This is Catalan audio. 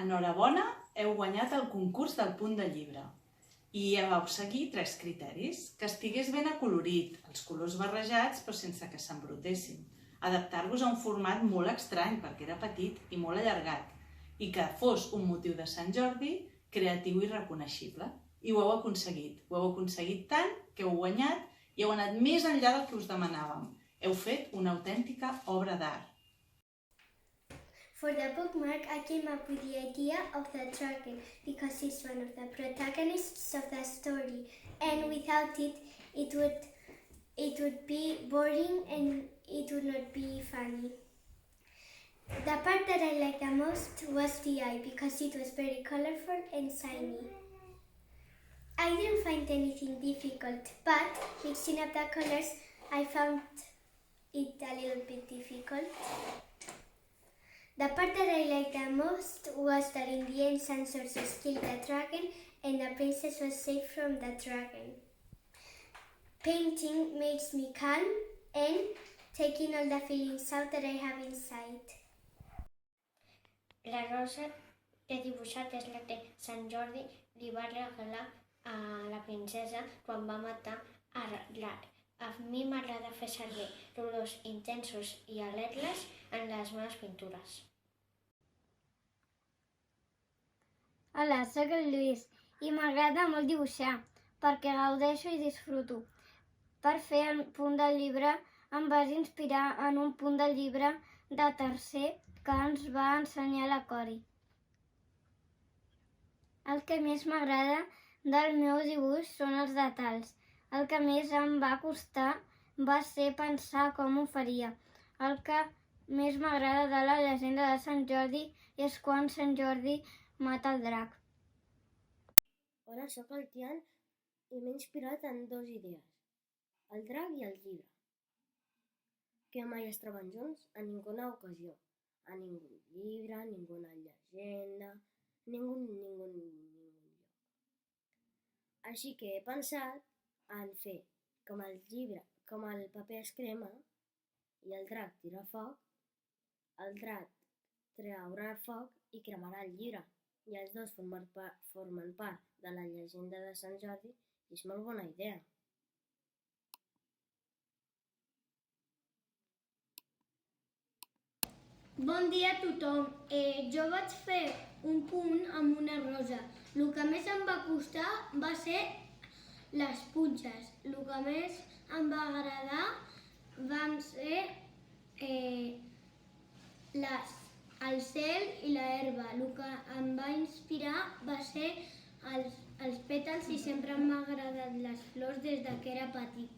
Enhorabona, heu guanyat el concurs del punt de llibre. I vau seguir 3 criteris: que estigués ben acolorit, els colors barrejats però sense que s'embrutessin, adaptar-vos a un format molt estrany perquè era petit i molt allargat, i que fos un motiu de Sant Jordi creatiu i reconeixible. I ho heu aconseguit tant que heu guanyat i heu anat més enllà del que us demanàvem. Heu fet una autèntica obra d'art. For the bookmark, I came up with the idea of the dragon because he's one of the protagonists of the story, and without it, it would be boring and it would not be funny. The part that I liked the most was the eye because it was very colorful and shiny. I didn't find anything difficult, but mixing up the colors, I found it a little bit difficult. The part that I liked the most was that in the end Sansorsus killed the dragon and the princess was saved from the dragon. Painting makes me calm and taking all the feelings out that I have inside. La rosa que he dibuixat és la que Sant Jordi li va regalar a la princesa quan va matar a l'arc. A mi m'agrada fer servir colors intensos i alegres en les meves pintures. Hola, soc el Lluís i m'agrada molt dibuixar perquè gaudeixo i disfruto. Per fer el punt del llibre em vas inspirar en un punt del llibre de tercer que ens va ensenyar la Cori. El que més m'agrada del meu dibuix són els detalls. El que més em va costar va ser pensar com ho faria. El que més m'agrada de la llegenda de Sant Jordi és quan Sant Jordi mata el drac. Hola, sóc el Tian i m'he inspirat en 2 idees, el drac i el llibre, que mai es troben junts en ninguna ocasió, a ningú llibre, ninguna llegenda, ningú lloc. Així que he pensat en fer com el llibre, com el paper es crema i el drac tira foc, el drac traurà foc i cremarà el llibre. I els dos formen part de la llegenda de Sant Jordi i és molt bona idea. Bon dia a tothom. Jo vaig fer un punt amb una rosa. El que més em va costar va ser les punxes. El que més em va agradar van ser el cel i l'herba. El que em va inspirar va ser els pètals i sempre m'han agradat les flors des que era petit.